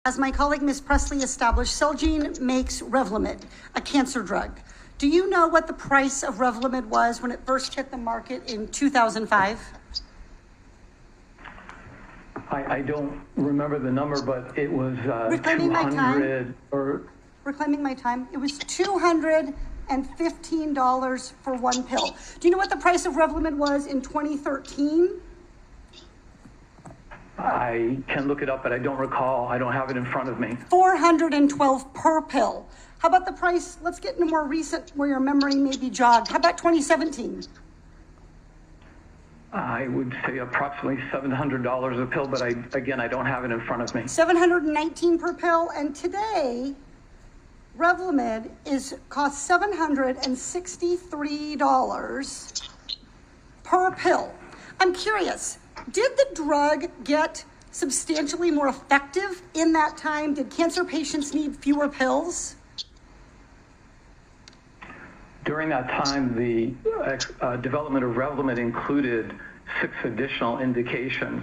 As my colleague Ms. Presley established, Celgene makes Revlimid, a cancer drug. Do you know what the price of Revlimid was when it first hit the market in 2005? I don't remember the number, but it was Reclaiming my 200 time. or... Reclaiming my time. It was $215 for one pill. Do you know what the price of Revlimid was in 2013? I can look it up, but I don't recall. I don't have it in front of me. $412 per pill. How about the price? Let's get into more recent where your memory may be jogged. How about 2017? I would say approximately $700 a pill, but I don't have it in front of me. $719 per pill, and today Revlimid costs $763 per pill. I'm curious, did the drug get substantially more effective in that time? Did cancer patients need fewer pills? During that time, the development of Revlimid included 6 additional indications,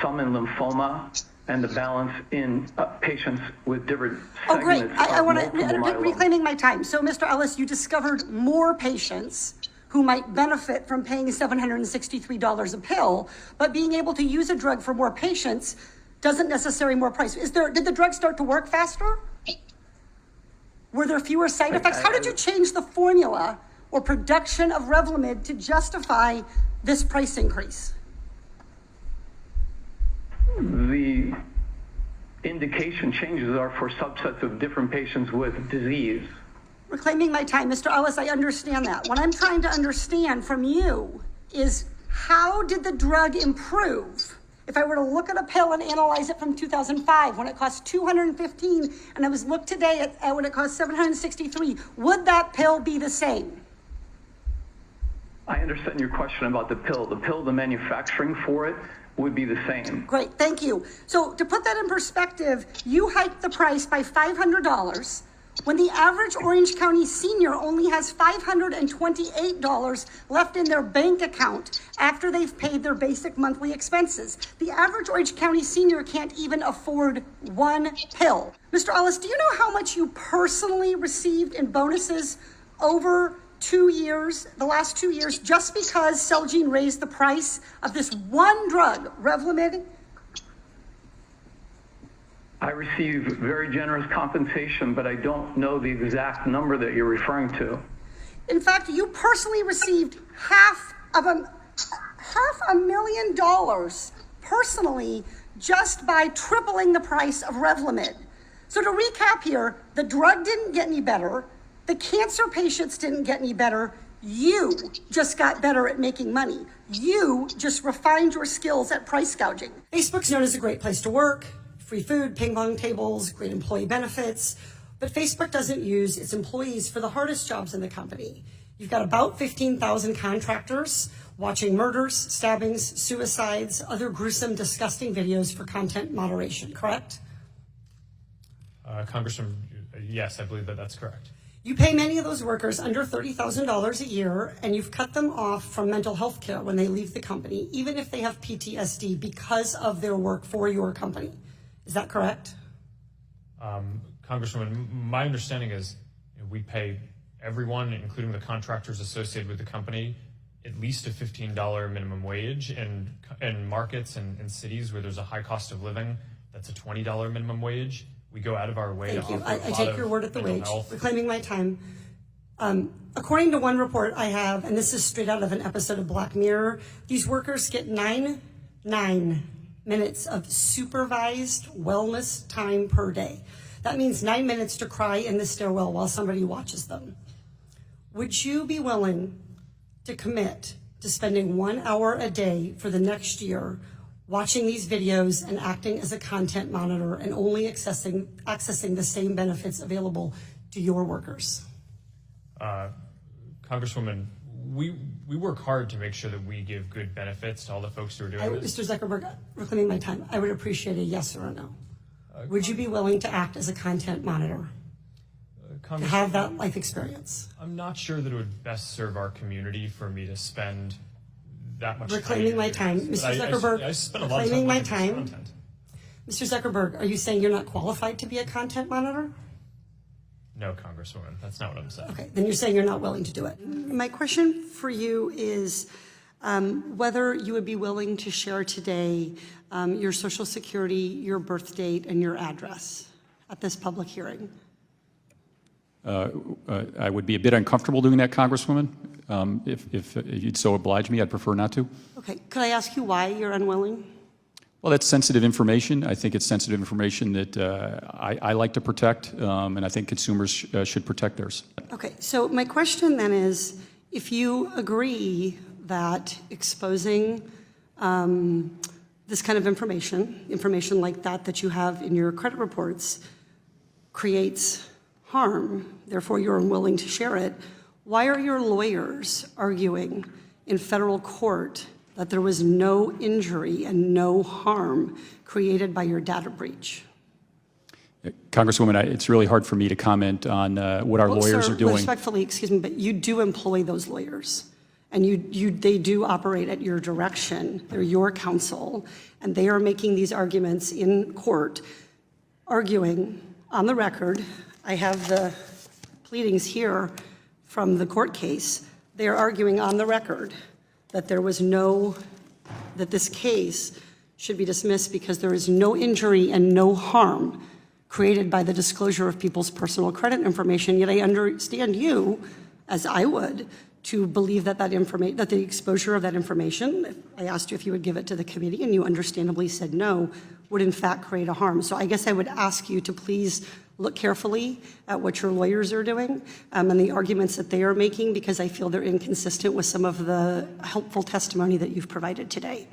some in lymphoma, and the balance in patients with different segments. Oh, great. I want to, myeloma. reclaiming my time. So, Mr. Ellis, you discovered more patients who might benefit from paying $763 a pill, but being able to use a drug for more patients doesn't necessarily more price. Did the drug start to work faster? Were there fewer side effects? How did you change the formula or production of Revlimid to justify this price increase? The indication changes are for subsets of different patients with disease. Reclaiming my time. Mr. Ellis, I understand that. What I'm trying to understand from you is how did the drug improve? If I were to look at a pill and analyze it from 2005 when it cost $215 and I was looked today at when it cost $763, would that pill be the same? I understand your question about the pill. The manufacturing for it would be the same. Great, thank you. So to put that in perspective, you hiked the price by $500 when the average Orange County senior only has $528 left in their bank account after they've paid their basic monthly expenses. The average Orange County senior can't even afford one pill. Mr. Ellis, do you know how much you personally received in bonuses over 2 years, the last 2 years, just because Celgene raised the price of this one drug, Revlimid? I receive very generous compensation, but I don't know the exact number that you're referring to. In fact, you personally received half a $500,000 personally just by tripling the price of Revlimid. So to recap here, the drug didn't get any better. The cancer patients didn't get any better. You just got better at making money. You just refined your skills at price gouging. Facebook's known as a great place to work. Free food, ping pong tables, great employee benefits. But Facebook doesn't use its employees for the hardest jobs in the company. You've got about 15,000 contractors watching murders, stabbings, suicides, other gruesome, disgusting videos for content moderation, correct? Congressman, yes, I believe that's correct. You pay many of those workers under $30,000 a year, and you've cut them off from mental health care when they leave the company, even if they have PTSD because of their work for your company. Is that correct? Congresswoman, my understanding is we pay everyone, including the contractors associated with the company, at least a $15 minimum wage. And in markets and in cities where there's a high cost of living, that's a $20 minimum wage. We go out of our way Thank to you. offer I take your word at the wage. health. Reclaiming my time. According to one report I have, and this is straight out of an episode of Black Mirror, these workers get nine minutes of supervised wellness time per day. That means 9 minutes to cry in the stairwell while somebody watches them. Would you be willing to commit to spending 1 hour a day for the next year watching these videos and acting as a content monitor and only accessing the same benefits available to your workers? Congresswoman, we work hard to make sure that we give good benefits to all the folks who are doing this. Mr. Zuckerberg, reclaiming my time, I would appreciate a yes or a no. Would you be willing to act as a content monitor? To have that life experience? I'm not sure that it would best serve our community for me to spend that much reclaiming time. My time. Mr. Zuckerberg, I spend a lot of reclaiming time my time. content. Mr. Zuckerberg, are you saying you're not qualified to be a content monitor? No, Congresswoman, that's not what I'm saying. Okay, then you're saying you're not willing to do it. My question for you is whether you would be willing to share today your Social Security, your birth date, and your address at this public hearing. I would be a bit uncomfortable doing that, Congresswoman. If you'd so oblige me, I'd prefer not to. Okay, could I ask you why you're unwilling? Well, that's sensitive information. I think it's sensitive information that I like to protect, and I think consumers should protect theirs. Okay, so my question then is, if you agree that exposing this kind of information like that you have in your credit reports, creates harm, therefore you're unwilling to share it, why are your lawyers arguing in federal court that there was no injury and no harm created by your data breach? Congresswoman, it's really hard for me to comment on what our lawyers are doing. Respectfully, excuse me, but you do employ those lawyers, and they do operate at your direction. They're your counsel, and they are making these arguments in court, arguing on the record. I have the pleadings here from the court case. They are arguing on the record that that this case should be dismissed because there is no injury and no harm created by the disclosure of people's personal credit information. Yet I understand you, as I would, to believe that that the exposure of that information, I asked you if you would give it to the committee, and you understandably said no, would in fact create a harm. So I guess I would ask you to please look carefully at what your lawyers are doing and the arguments that they are making, because I feel they're inconsistent with some of the helpful testimony that you've provided today.